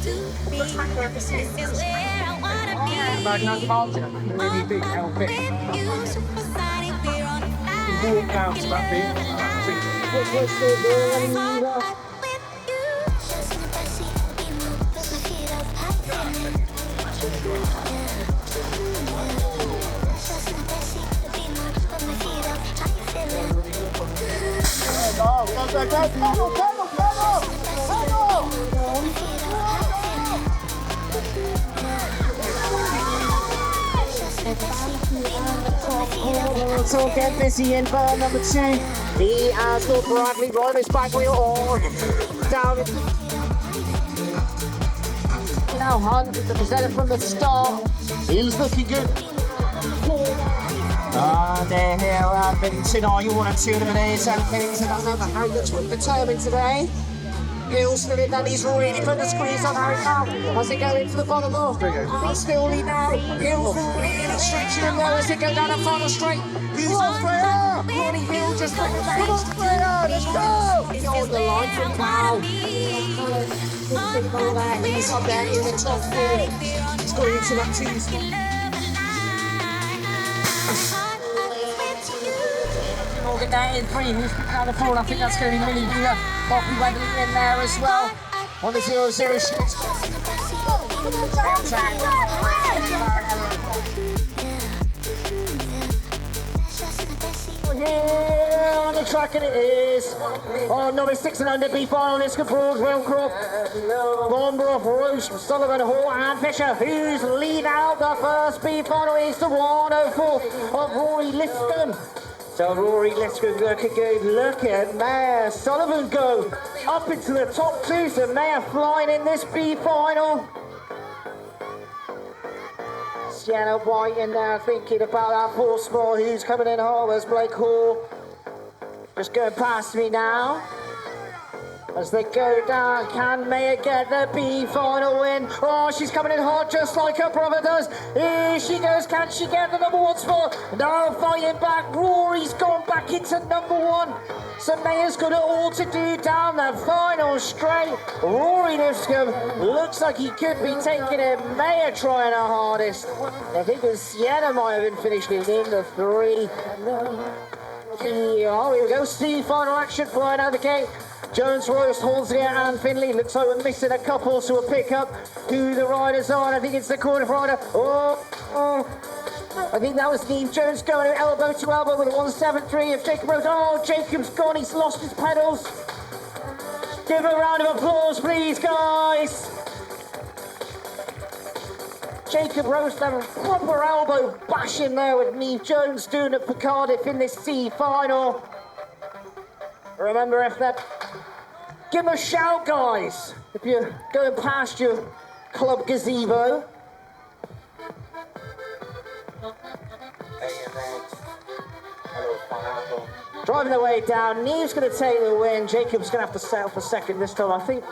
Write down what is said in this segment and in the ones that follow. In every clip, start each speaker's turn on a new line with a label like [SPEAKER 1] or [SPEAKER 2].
[SPEAKER 1] This is where I wanna be.
[SPEAKER 2] Really big outfit. Walk down to that bit. So get busy in bar number 2. The Aston Bradley rolling his back wheel on. Down. Now 100% from the start. He's looking good. They're here at Middleton. Are you 1 and 2 minutes? And things I don't know how much we're determined today. He'll still in that he's really put the squeeze on Harry now as they go into the bottom off. He's still lead now. He'll really stretching him there as they go down the final straight. He's on fire! Ronnie Hill just put the come on, fire! Let's go! He's on the line from now. He's up there in the top 4. He's going into that team. Morgan down in 3, who's picking out the 4, I think that's going to be really good. Bobby Weatherly in there as well. On the 0-0 shoot. Here on the track and it is. Oh, Novice 6 and under B final. This Broad, Wellcroft, Bombroff, Roche, Sullivan, Hall and Fisher. Who's lead out the first B final is the 104 of Rory Liston. So Rory Liston looking good. Look at Mayor Sullivan go up into the top 2. So Mayor flying in this B final. Sienna White in there thinking about that poor spot. Who's coming in hard? Where's Blake Hall? Just going past me now. As they go down, can Maya get the B final win? Oh, she's coming in hard just like her brother does. Here she goes, can she get the number 1 spot? No, fighting back. Rory's gone back into number 1. So Maya's got it all to do down the final straight. Rory Lipscomb looks like he could be taking it. Maya trying her hardest. I think it was Sienna might have been finishing in the 3. Oh, here we go. Steve, final action, flying out the gate. Jones, Royce, Hornsey and Finley. Looks like we're missing a couple, so we'll pick up who the riders are. I think it's the quarter rider. I think that was Steve Jones going elbow to elbow with a 173 of Jacob Rose. Oh, Jacob's gone. He's lost his pedals. Give a round of applause, please, guys. Jacob Rose having a proper elbow bash in there with Neve Jones doing it for Cardiff in this C final. Remember, if that, give them a shout, guys, if you're going past your club gazebo. Driving the way down, Neve's going to take the win. Jacob's going to have to settle for second this time, I think.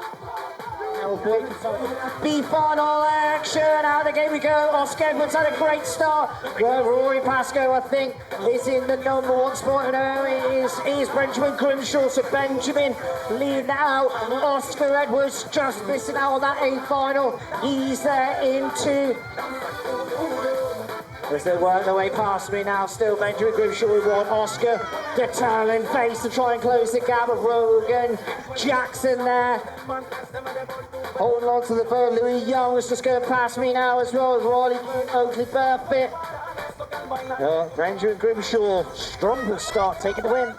[SPEAKER 2] B final action, out of the game we go. Oscar Edwards had a great start. Rory Pascoe, I think, is in the number 1 spot. No, it is Benjamin Grimshaw. So Benjamin leading out. Oscar Edwards just missing out on that A final. He's there into. As they work their way past me now, still Benjamin Grimshaw with 1. Oscar, the Talon face to try and close the gap of Rogan. Jackson there. Holding on to the bird. Louis Young is just going past me now as well as Riley Oakley Burfitt. Benjamin Grimshaw, strong start, taking the win.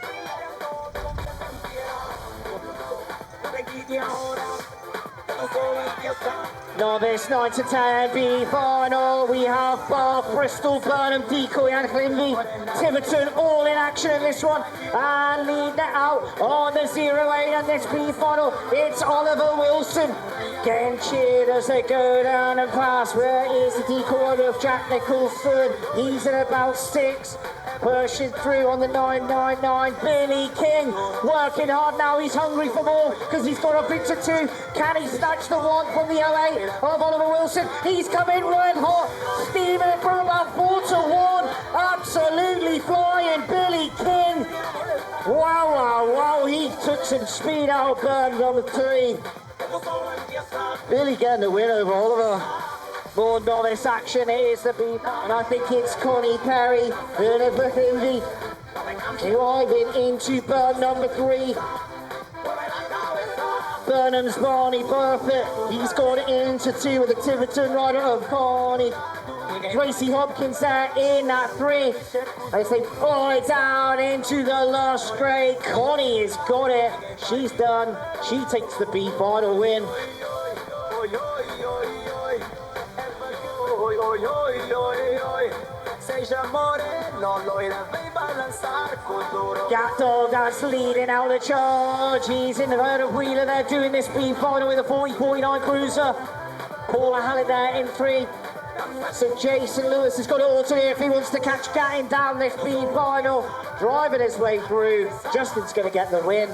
[SPEAKER 2] Novice 9 to 10 B final. We have Bath, Bristol, Burnham, Decoy and Clinby. Tiverton all in action in this one. And lead that out on the 0-8 and this B final. It's Oliver Wilson getting cheered as they go down and pass. Where is the decoy of Jack Nicholson? He's at about 6. Pushing through on the 999. Billy King working hard now. He's hungry for more because he's got up into 2. Can he snatch the 1 from the 08 of Oliver Wilson? He's coming red hot. Steaming it from about 4 to 1. Absolutely flying. Billy King. Wow. He took some speed out of Burn number 3. Really getting the win over Oliver. More novice action, it is the beat, and I think it's Connie Perry, Oliver Hildy, driving into burn number 3. Burnham's Barney Burfitt, he's gone into 2 with the Tiverton rider of Connie. Gracie Hopkins there in that 3. As they pull it down into the last straight. Connie has got it. She's done. She takes the B final win. Gatto, that's leading out the charge. He's in the road of Wheeler. They're doing this B final with a 40-49 cruiser. Paula Hallett there in 3. So Jason Lewis has got it all to here if he wants to catch Gattin down this B final. Driving his way through. Justin's going to get the win.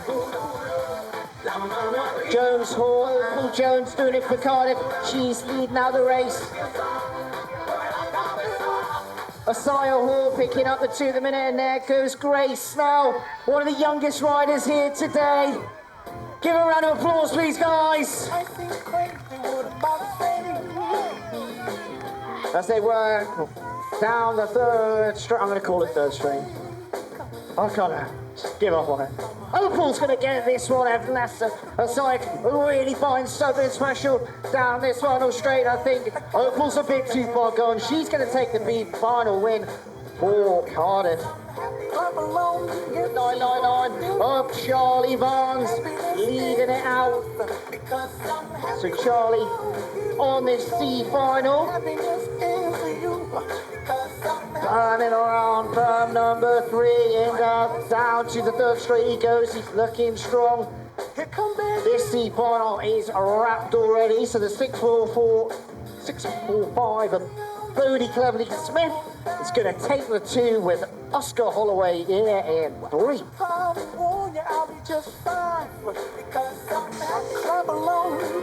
[SPEAKER 2] Jones Hall, Paul Jones doing it for Cardiff. She's leading out the race. Asaya Hall picking up the 2 at the minute, and there goes Grace Snell, one of the youngest riders here today. Give her a round of applause, please, guys. As they work down the 3rd string, I'm going to call it 3rd string. I can't give up on it. Opal's going to get this one, aside, really finds something special down this final straight, I think. Opal's a bit too far gone. She's going to take the B final win for Cardiff. 999 of Charlie Barnes leading it out. So Charlie on this C final. Turning around from number 3 and down to the 3rd straight he goes. He's looking strong. This C final is wrapped already. So the 645 of Bodie Cleverly Smith is going to take the 2 with Oscar Holloway here in 3.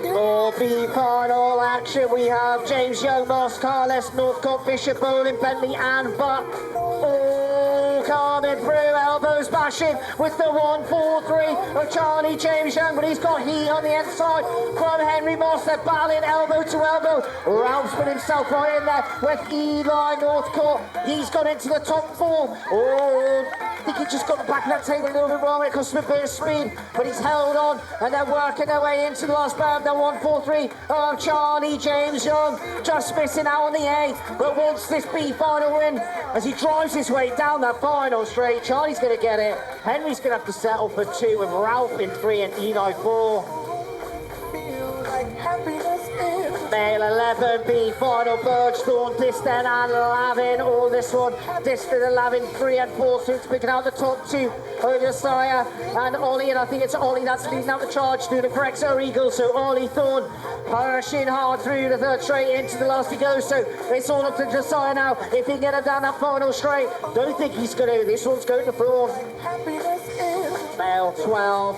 [SPEAKER 2] For B final action, we have James Young, Moss, Carles, Northcott, Bishop, Bowling, Bentley, and Butt. All coming through, elbows bashing with the 1-4-3 of Charlie James Young, but he's got heat on the inside from Henry Moss. They're battling elbow to elbow. Ralph's put himself right in there with Eli Northcott. He's got into the top 4. Oh, I think he just got the back of that table a little bit wrong. It cost him a bit of speed, but he's held on, and they're working their way into the last round. The 1-4-3 of Charlie James Young, just missing out on the A, but wants this B final win as he drives his way down that final straight. Charlie's going to get it. Henry's going to have to settle for 2 with Ralph in 3 and Eli 4. Male 11B final, Birchthorne, Distan and Lavin, all this one. Distan and Lavin 3 and 4 suits picking out the top 2. Ojasiah and Ollie, and I think it's Ollie that's leading out the charge through the correct Eagle. So Ollie Thorne pushing hard through the 3rd straight into the last he goes. So it's all up to Josiah now. If he can get him down that final straight, don't think he's going to. This one's going to 4th. Male 12.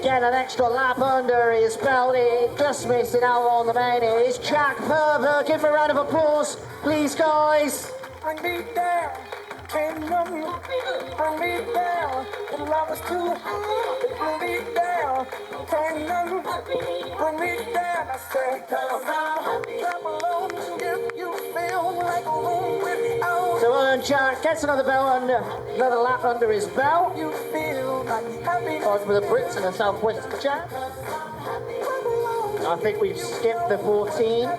[SPEAKER 2] Get an extra lap under his belt. Just missing out on the main is Jack Perver. Give him a round of applause, please, guys.
[SPEAKER 3] Bring me down, bring me down. The love is too high. Bring me down, bring me down. I said, come along, if you feel like a room without.
[SPEAKER 2] So Jack gets another belt under, another lap under his belt.
[SPEAKER 3] You feel like happiness.
[SPEAKER 2] For the Brits and the South-West Jack. I think we've skipped the 14.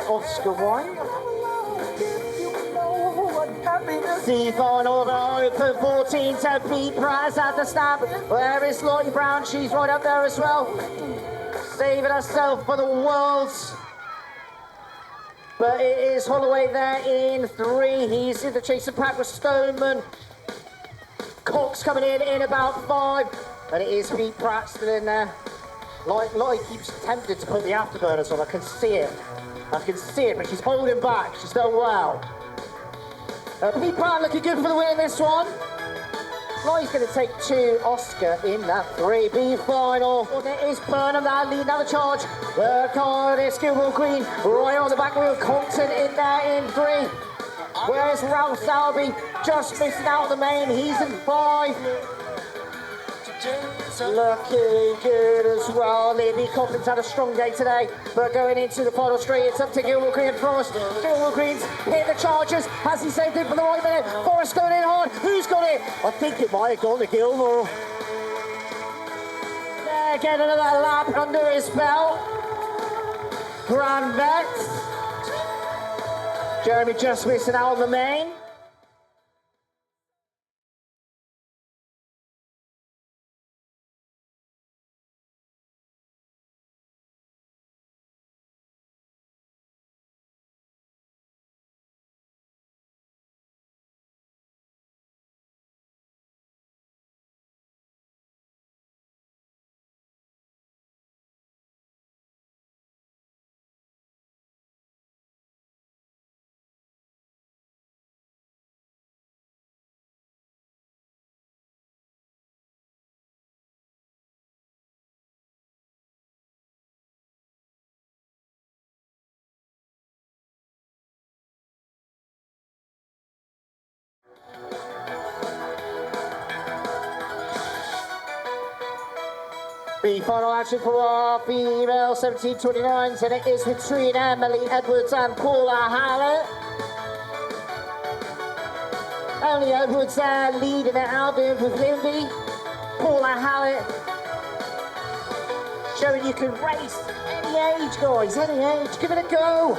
[SPEAKER 2] Oscar White. C final of our open 14 to beat Prize at the snap. Where is Lottie Brown? She's right up there as well. Saving herself for the Worlds. But it is Holloway there in 3. He's in the chasing pack with Stoneman. Cox coming in about 5. But it is Pete Pratt still in there. Lottie keeps tempted to put the afterburners on. I can see it. But she's holding back. She's done well. Pete Pratt looking good for the win in this one. Lottie's going to take 2. Oscar in that 3B final. And it is Burnham that leading down the charge. The Cardiff Skillful Queen right on the back wheel. Compton in there in 3. Where's Ralph Salby? Just missing out on the main. He's in 5. Looking good as well. Libby Coffin's had a strong day today, but going into the final straight, it's up to Gilmore Green and Forrest. Gilmore Green's hit the charges. Has he saved it for the right minute? Forrest going in hard. Who's got it? I think it might have gone to Gilmore. There, get another lap under his belt. Grand Vet. Jeremy just missing out on the main. The final action for our female 1729s, and it is between Emily Edwards and Paula Hallett. Emily Edwards there leading it out there with Lindy. Paula Hallett showing you can race any age, guys, any age. Give it a go.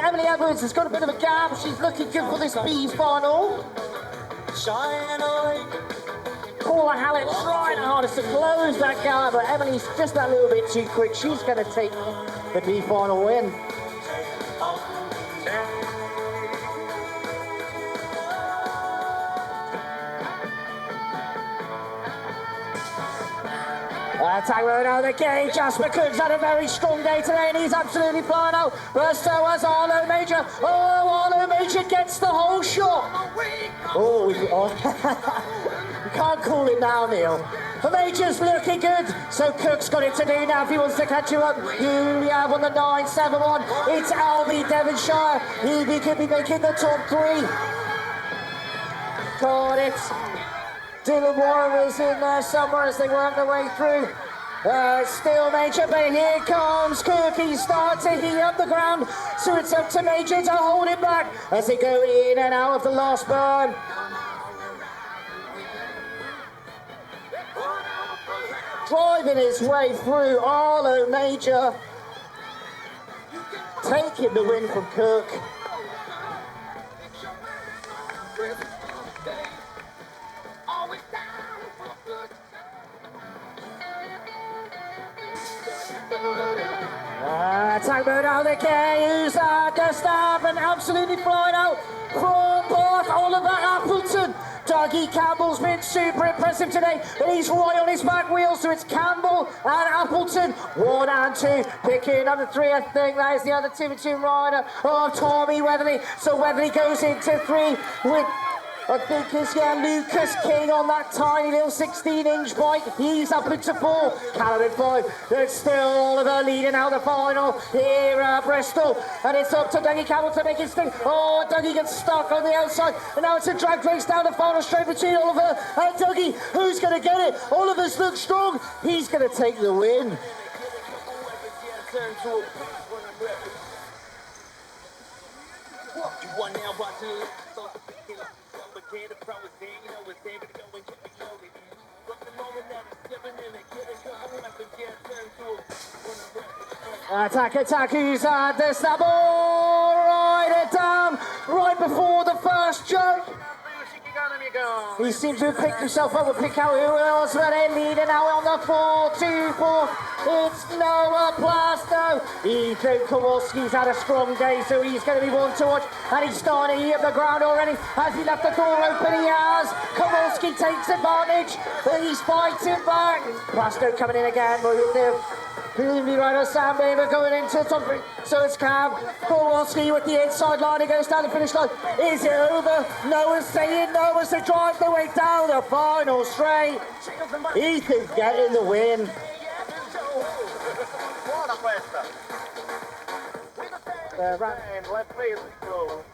[SPEAKER 2] Emily Edwards has got a bit of a gap. She's looking good for this B final. Paula Hallett trying her hardest to close that gap, but Emily's just that little bit too quick. She's going to take the B final win. Attack road out of the gate. Jasper Cook's had a very strong day today and he's absolutely flying out. But so has Arlo Major. Oh, Arlo Major gets the whole shot. Oh, we can't call it now, Neil. The Major's looking good. So Cook's got it to do now if he wants to catch you up. Here we have on the 971. It's Albie Devonshire. He could be making the top three. Got it. Dylan Warren was in there somewhere as they work their way through. Still Major, but here comes Cook. He's starting to heat up the ground, so it's up to Major to hold it back as they go in and out of the last burn. Driving his way through, Arlo Major taking the win from Cook. Attack mode out of the K, who's at the stab and absolutely flying out from Bath, Oliver Appleton. Dougie Campbell's been super impressive today, and he's right on his back wheel, so it's Campbell and Appleton, 1 and 2, picking up the 3, I think that is the other Tiverton rider of Tommy Weatherly. So Weatherly goes into 3 with, I think it's Lucas King on that tiny little 16-inch bike. He's up into 4. Callum in 5. There's still Oliver leading out the final here at Bristol. And it's up to Dougie Campbell to make his thing. Oh, Dougie gets stuck on the outside. And now it's a drag race down the final straight between Oliver and Dougie. Who's going to get it? Oliver's looks strong. He's going to take the win. Attack, who's at the snap, ride it down, right before the first jump. He seems to have picked himself up, we'll pick out who else, but they're leading now on the 4-2-4. It's Noah Plasto. Ethan Kowalski's had a strong day, so he's going to be one to watch. And he's starting to heat up the ground already. Has he left the door open? He has. Kowalski takes advantage, but he's fighting back. Plasto coming in again. Presumably rider Sam Baber going into the top 3. So it's Cam Kowalski with the inside line. He goes down the finish line. Is it over? Noah's saying no as they drive their way down the final straight. Ethan's getting the win.
[SPEAKER 3] Let's play as we go.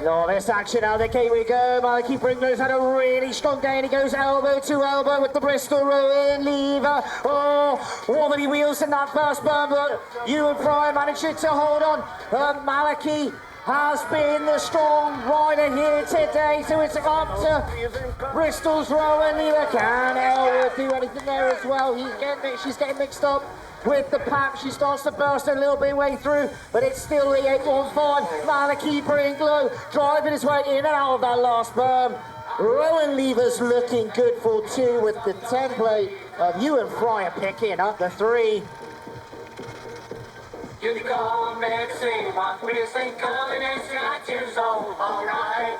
[SPEAKER 2] Novice action out the gate we go. Maliki Bringler's had a really strong day and he goes elbow to elbow with the Bristol rowing lever. Oh, wobbly wheels in that first burn, but you and Fry managed to hold on. Maliki has been the strong rider here today, so it's up to Bristol's rowing lever. Can Elwood do anything there as well? She's getting mixed up with the pack. She starts to burst a little bit way through, but it's still the 815. Maliki Brinklow driving his way in and out of that last berm. Rowan Lever's looking good for 2 with the template of Ewan Fryer picking up the 3.
[SPEAKER 3] You come and see my face ain't coming and got your zone, alright.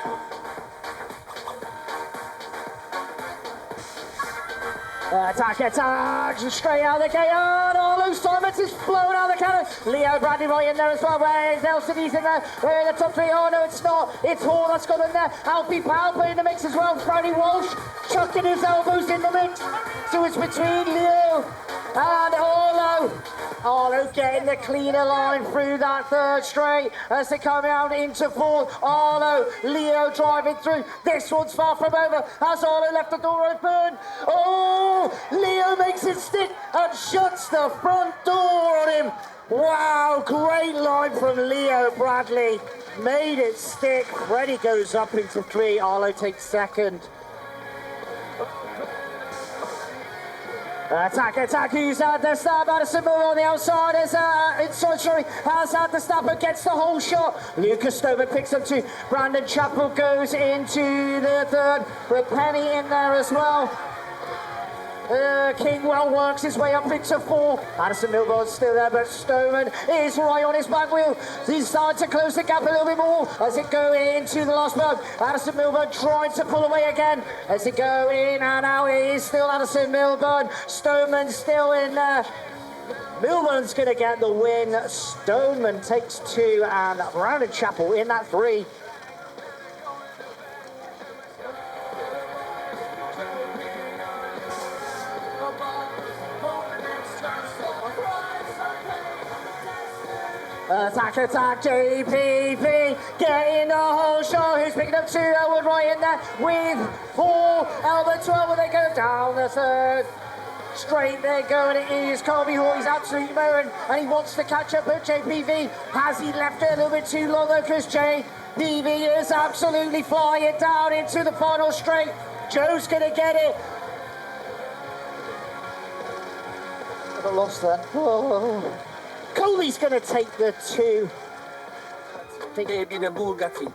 [SPEAKER 2] Attack, straight out the gate, and all loose Thomas is blown out the cannon. Leo Bradley right in there as well, where's Nelson, he's in there, in the top 3, oh no it's not, it's Hall that's got in there, Alfie Powell in the mix as well, Brownie Walsh chucking his elbows in the mix, so it's between Leo and Arlo. Arlo getting the cleaner line through that 3rd straight as they come out into 4th. Arlo, Leo driving through. This one's far from over. Has Arlo left the door open? Oh, Leo makes it stick and shuts the front door on him. Wow, great line from Leo Bradley. Made it stick. Freddie goes up into 3. Arlo takes 2nd. Attack, who's had the snap? Addison Moore on the outside, has had the snap and gets the whole shot. Lucas Stover picks up 2. Brandon Chappell goes into the 3rd, with Penny in there as well. Kingwell works his way up into 4. Addison Milburn's still there, but Stoneman is right on his back wheel. He's starting to close the gap a little bit more as it go into the last berm. Addison Milburn trying to pull away again as it go in and out. It is still Addison Milburn. Stoneman still in there. Milburn's going to get the win. Stoneman takes 2 and Brandon Chappell in that 3. Attack, JPP getting the whole show. Who's picking up 2? Elwood right in there with 4. Elwood 12 when they go down the 3rd. Straight there going, it is Colby Hall. He's absolutely mowing and he wants to catch up with JPV. Has he left it a little bit too long though? Because JPV is absolutely flying down into the final straight. Joe's going to get it. But I lost that. Oh. Coley's going to take the 2.
[SPEAKER 3] Baby, the Bugatti.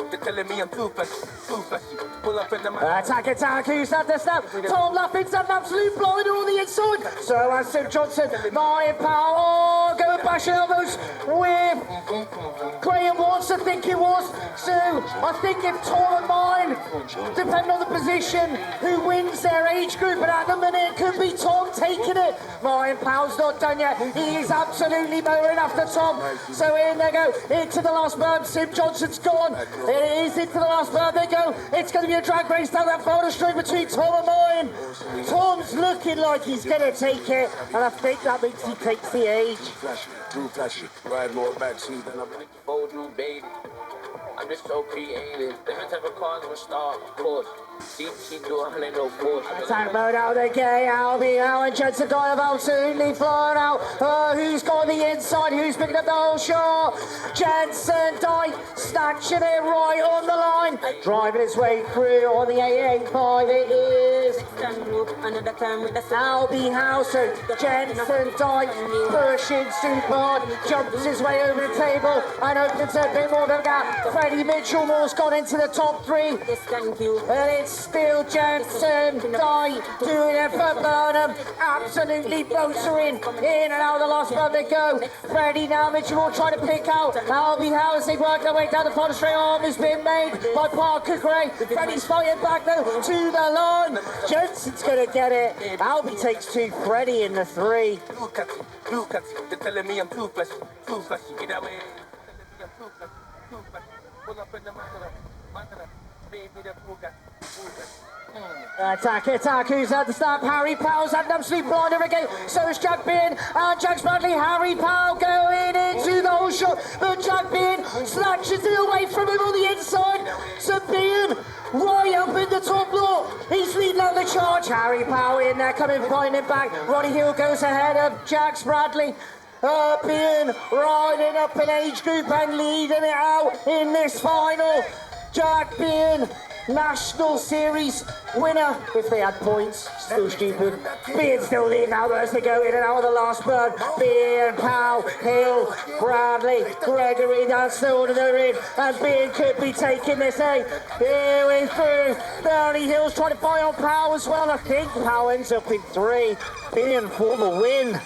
[SPEAKER 3] They're telling me I'm too flashy. Pull up in the
[SPEAKER 2] Attack, who's had the snap? Tom Laffins had an absolute blinder on the inside. So has Sim Johnson, Martin Powell, going bashing elbows with Graham Watts, I think it was. So I think if Tom and mine, depending on the position, who wins their age group, and at the minute it could be Tom taking it. Martin Powell's not done yet. He is absolutely mowing after Tom. So in they go, into the last berm. Sim Johnson's gone. It is into the last berm. They go. It's going to be a drag race down that final straight between Tom and mine. Tom's looking like he's going to take it, and I think that means he takes the age.
[SPEAKER 3] Too flashy. Ride more backseat than I'm like old new baby. I'm just so creative. Different type of cars with star, of course. She do 100 no force.
[SPEAKER 2] Attack mode out the gate. Albie and Jensen Dye have absolutely flying out. Who's got the inside? Who's picking up the whole shot? Jensen Dye snatching it right on the line. Driving his way through on the 885. It is Albie Housen. Jensen Dye pushing super hard. Jumps his way over the table and opens a bit more of a gap. Freddie Mitchell-Moore's got into the top 3. And it's still Jensen Dye doing it for Burnham. Absolutely motoring in and out of the last berm they go. Freddie now, Mitchell-Moore trying to pick out Albie Howes. They work their way down the final straight. Arm has been made by Parker Gray. Freddie's fighting back though to the line. Jensen's going to get it. Albie takes 2. Freddie in the 3.
[SPEAKER 3] They're telling me I'm too flashy. Get away. Pull up in the
[SPEAKER 2] Attack, who's at the start? Harry Powell's had an absolute blinder again. So is Jack Bean and Jack Bradley. Harry Powell going into the whole shot, but Jack Bean snatches it away from him on the inside. So Bean right up in the top block. He's leading out the charge. Harry Powell in there, coming finding back. Ronnie Hill goes ahead of Jack Bradley. Bean riding up an age group and leading it out in this final. Jack Bean, National Series winner, if they had points, still stupid. Bean still leading out as they go in and out of the last bird. Bean, Powell, Hill, Bradley, Gregory, that's the order they're in, and Bean could be taking this, Here we through. Bernie Hill's trying to buy on Powell as well. I think Powell ends up in 3. Bean for the win.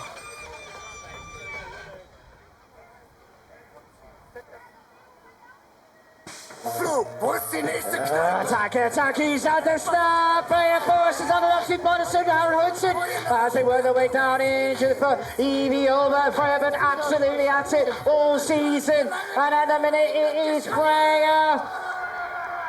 [SPEAKER 2] Attack, he's at the start. Player forces on the left Madison, Aaron Hudson. As they work their way down into the front. Evie over, Freya, but absolutely at it all season. And at the minute, it is Freya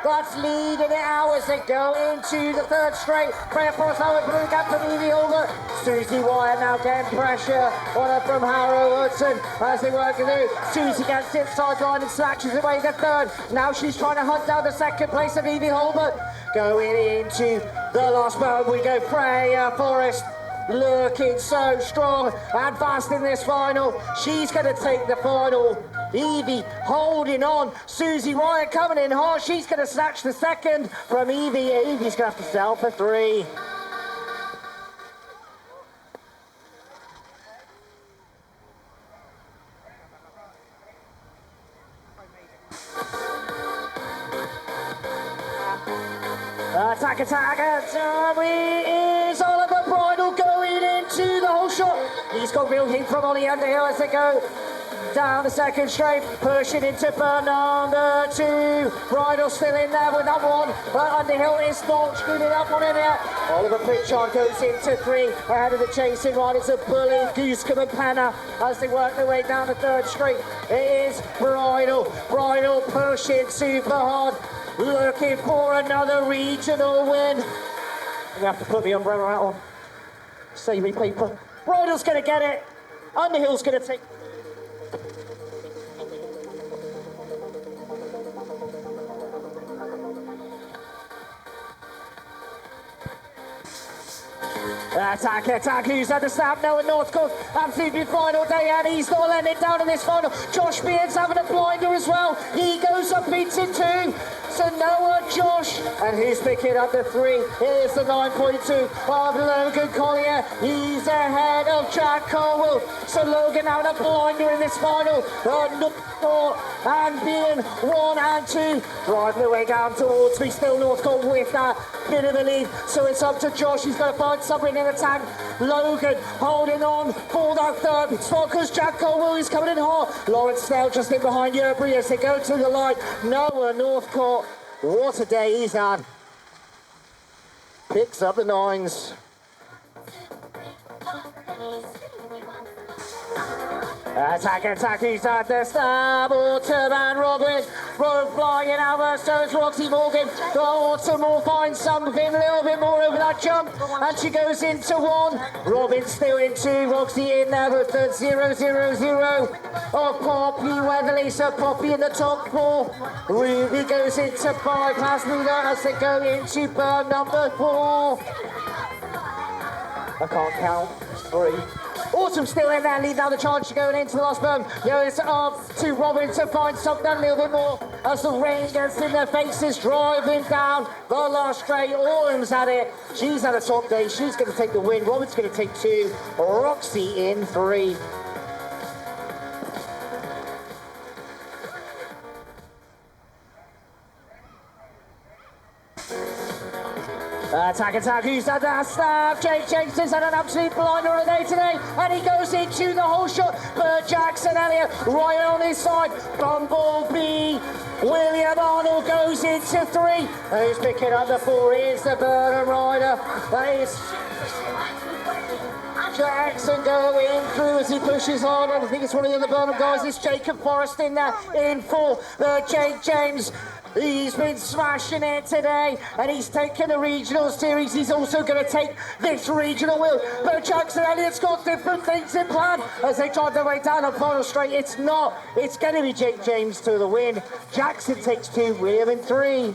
[SPEAKER 2] that's leading it out as they go into the third straight. Freya forces over, blue gap from Evie over. Susie Wyatt now getting pressure on her from Harrow Hudson as they work through. Susie gets it sideline and snatches away the third. Now she's trying to hunt down the second place of Evie Holbert. Going into the last moment, we go Freya Forrest. Looking so strong and fast in this final. She's going to take the final. Evie holding on. Susie Wyatt coming in hard. She's going to snatch the second from Evie. Evie's going to have to settle for 3. Attack, is Oliver Bridle going into the whole shot. He's got real heat from Ollie Underhill as they go down the second straight, pushing into burn number 2. Bridle still in there with that one, but Underhill is not screwing up on him yet. Oliver Pritchard goes into 3, ahead of the chasing riders of Bully, Goosecombe and Penna as they work their way down the third straight. It is Bridle pushing super hard, looking for another regional win. We have to put the umbrella out on. Saving paper. Bridle's going to get it. Underhill's going to take. Attack, who's at the snap now at Northcote. Absolutely final day, and he's not letting it down in this final. Josh Beard's having a blinder as well. He goes up into 2. So Noah, Josh, and who's picking up the 3? Here's the 9.2 of Logan Collier. He's ahead of Jack Colwell. So Logan having a blinder in this final. And being 1 and 2, driving the way down towards me. Still Northcote with that bit of a lead. So it's up to Josh. He's going to find something in the tank. Logan holding on for that third spot because Jack Colwell is coming in hard. Lawrence Snell just in behind Yerbury as they go to the line. Noah Northcote, what a day he's had. Picks up the 9s. Attack, he's at the stab. Autumn and Robin flying out. So it's Roxy Morgan. The Autumn will find something a little bit more over that jump. And she goes into 1. Robin still in 2. Roxy in there with the 0-0-0 of Poppy Weatherly. So Poppy in the top 4. Ruby goes into 5 past leader as they go into berm number 4. I can't count. 3. Autumn still in there, leading down the charge, going into the last berm. Goes up to Robin to find something a little bit more as the rain gets in their faces, driving down the last straight. Autumn's had it. She's had a top day. She's going to take the win. Robin's going to take 2. Roxy in 3. Attack, who's at that snap? Jake Jenkinson's had an absolute blinder of the day today, and he goes into the whole shot. Bert Jackson Elliott right on his side. Bumblebee William Arnold goes into 3. Who's picking up the 4? Here's the Burnham rider. That is Jackson going through as he pushes on. I think it's one of the other Burnham guys. It's Jacob Forrest in there in 4. Jake James He's been smashing it today, and he's taken the regional series. He's also going to take this regional wheel. But Jackson Elliott's got different things in plan as they drive their way down the final straight. It's not. It's going to be Jake James to the win. Jackson takes 2, William in 3.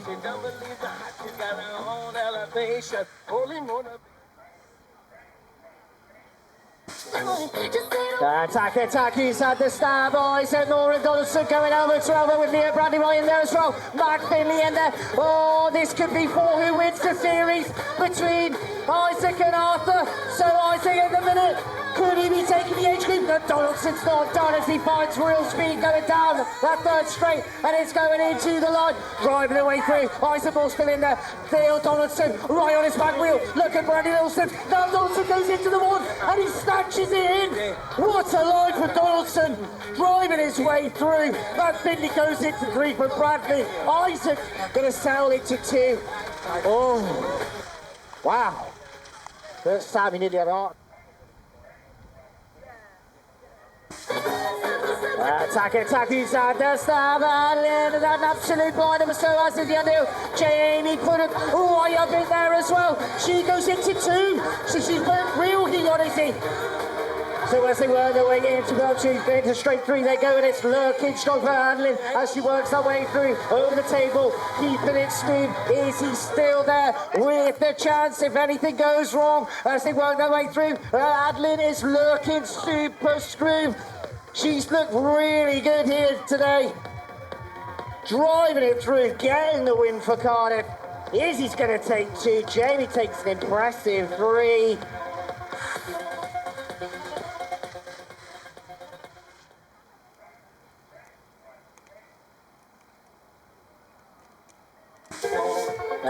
[SPEAKER 2] Attack, he's had the star boys, and Lauren Donaldson going over to elbow with Leah Brandywine in there as well. Mark Finley in there. Oh, this could be 4 who wins the series between Isaac and Arthur. So Isaac at the minute, could he be taking the age group? But Donaldson's not done as he finds real speed going down that third straight, and it's going into the line, driving the way through. Isaac Ball still in there. Theo Donaldson right on his back wheel. Look at Brandy Wilson. Now Donaldson goes into the one, and he snatches it in. What a line for Donaldson, driving his way through. That Finley goes into 3 for Bradley. Isaac going to sail into 2. Oh, wow. First time he nearly had art. Attack, he's at the star, and an absolute blind of so as the undo. Jamie put it right up in there as well. She goes into 2, so she's put real heat on it. So as they work their way into straight 3 they go, and it's lurking strong for handling as she works her way through over the table, keeping it smooth. Is he still there with the chance if anything goes wrong as they work their way through? Adlin is lurking super screw. She's looked really good here today, driving it through, getting the win for Cardiff. Izzy's going to take 2. Jamie takes an impressive 3.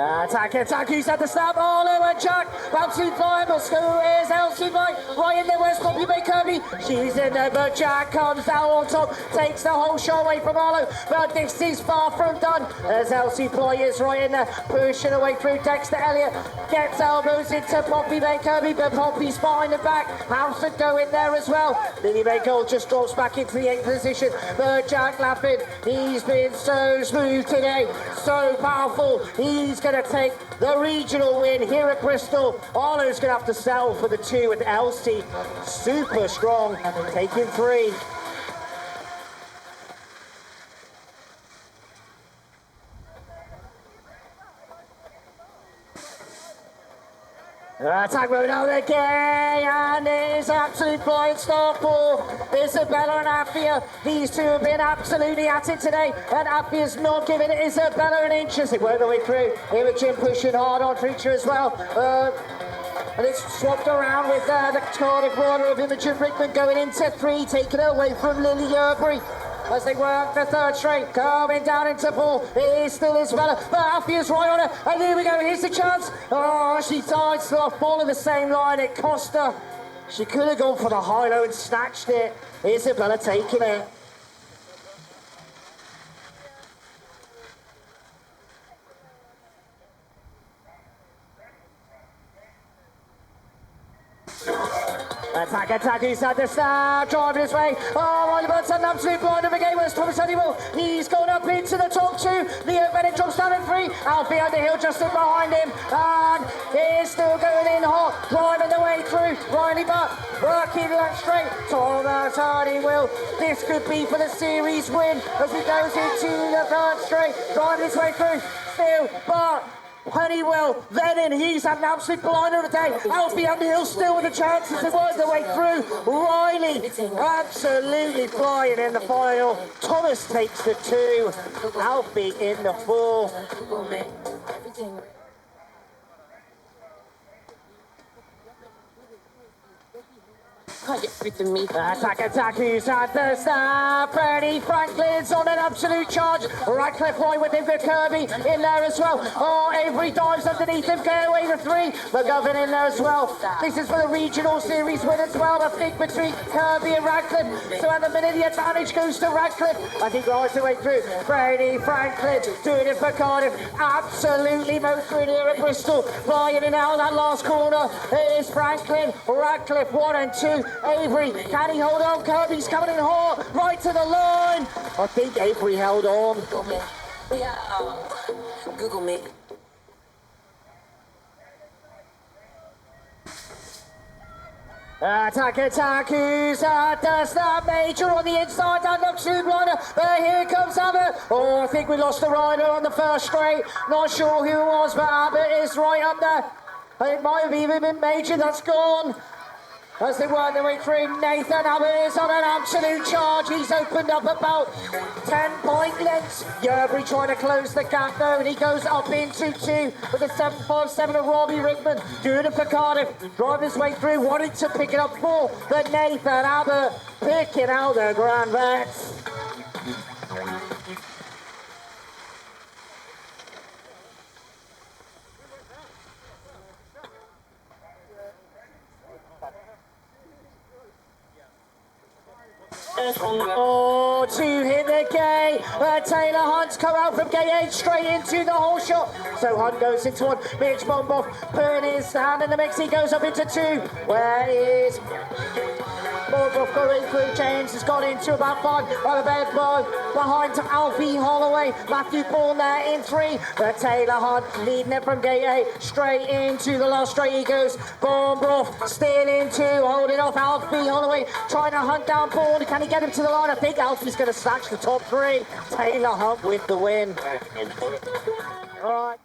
[SPEAKER 2] Attack, he's at the snap, Arlo and Jack, bouncing fly, Moscow is Elsie right in there, where's Poppy Bay Kirby? She's in there, but Jack comes down on top, takes the whole shot away from Arlo, but this is far from done, as Elsie Ploy is right in there, pushing away through Dexter Elliott, gets elbows into Poppy Bay Kirby, but Poppy's behind the back, House would go in there as well, Lily May Gold just drops back into the 8th position, but Jack Lappin, he's been so smooth today, so powerful, he's going to take the regional win here at Bristol. Arlo's going to have to settle for the 2 with Elsie. Super strong, taking 3. Attack mode out again, and it's absolute blind start for Isabella and Affia. These 2 have been absolutely at it today, and Affia's not giving Isabella an inch as they work their way through. Imogen pushing hard on Treacher as well. And it's swapped around with the Cardiff runner of Imogen Rickman going into 3, taking it away from Lily Yerbury. As they work the 3rd straight, coming down into 4, it is still Isabella, but Alfia's right on her, and here we go, here's the chance. Oh, she died off, ball in the same line, it cost her. She could have gone for the high-low and snatched it. Isabella taking it. Attack, he's at the start, driving his way. Oh, Riley Burt's an absolute blind of the game. Where's Thomas Honeywell? He's gone up into the top 2. Leo Bennett drops down in 3. Alfie Underhill just in behind him. And he's still going in hot, driving the way through. Riley Butt working that straight. Thomas Honeywell. This could be for the series win as he goes into the 3rd straight, driving his way through. Still, but Honeywell, then in, he's had an absolute blinder of the day. Alfie Underhill still with a chance as they work their way through. Riley absolutely flying in the final. Thomas takes the 2. Alfie in the 4.
[SPEAKER 4] Can't get through to me.
[SPEAKER 2] Attack, who's at the start? Freddie Franklin's on an absolute charge. Radcliffe right with him for Kirby in there as well. Oh, Avery dives underneath him, get away the 3. McGovern in there as well. This is for the regional series win as well. The pick between Kirby and Radcliffe. So at the minute, the advantage goes to Radcliffe. I think right the way through. Freddie Franklin doing it for Cardiff. Absolutely motoring here at Bristol. Flying in out that last corner. It is Franklin. Radcliffe 1 and 2. Avery, can he hold on? Kirby's coming in hard, right to the line. I think Avery held on.
[SPEAKER 4] Yeah. Google me.
[SPEAKER 2] Taku's does that major on the inside, that looks too blinder, but here comes Abbott. Oh, I think we lost the rider on the first straight. Not sure who it was, but Abbott is right up there. It might have even been Major that's gone. As they work their way through, Nathan Abbott is on an absolute charge. He's opened up about 10-point lengths. Yerbury trying to close the gap though, and he goes up into 2 with a 7.57 of Robbie Rickman. Doing it for Cardiff, driving his way through, wanting to pick it up 4, but Nathan Abbott picking out the Grand Vets. Oh, 2 hit the gate. Taylor Hunt's come out from gate 8 straight into the whole shot. So Hunt goes into 1. Mitch Bomboff putting his hand in the mix. He goes up into 2. Where is Bomboff going through? James has got into about 5. By the bed behind to Alfie Holloway. Matthew Bourne there in 3. But Taylor Hunt leading it from gate 8 straight into the last straight. He goes. Bomboff still in 2. Holding off Alfie Holloway. Trying to hunt down Bourne. Can he get him to the line? I think Alfie's going to snatch the top 3. Taylor Hunt with the win. All right.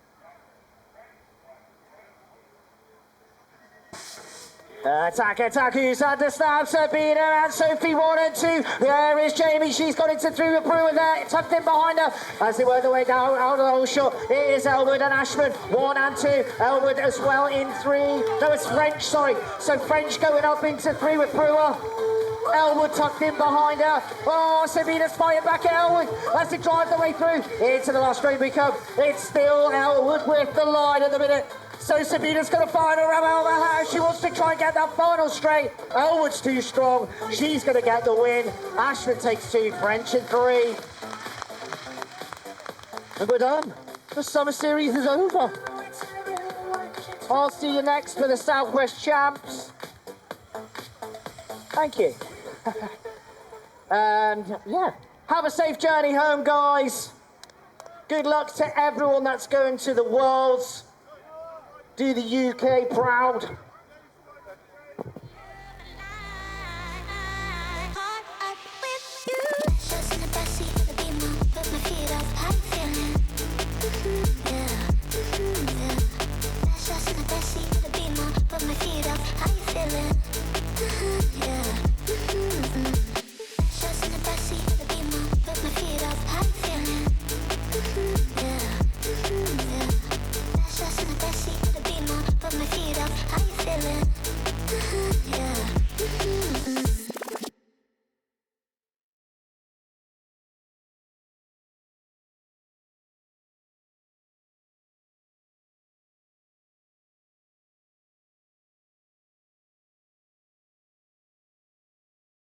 [SPEAKER 2] Taku's had the snap, Sabina and Sophie 1 and 2. There is Jamie, she's got into 3 with Brewer there, tucked in behind her as they work their way down out of the whole shot. It is Elwood and Ashman, 1 and 2. Elwood as well in 3. No, it's French, sorry. So French going up into 3 with Brewer. Elwood tucked in behind her. Oh, Sabina's fighting back at Elwood as they drive their way through. Into the last straight we come. It's still Elwood with the line at the minute. So Sabina's going to find her around the house. She wants to try and get that final straight. Elwood's too strong. She's going to get the win. Ashman takes 2, French in 3. And we're done. The summer series is over. I'll see you next for the South-West champs. Thank you. And yeah, have a safe journey home, guys. Good luck to everyone that's going to the Worlds. Do the UK proud.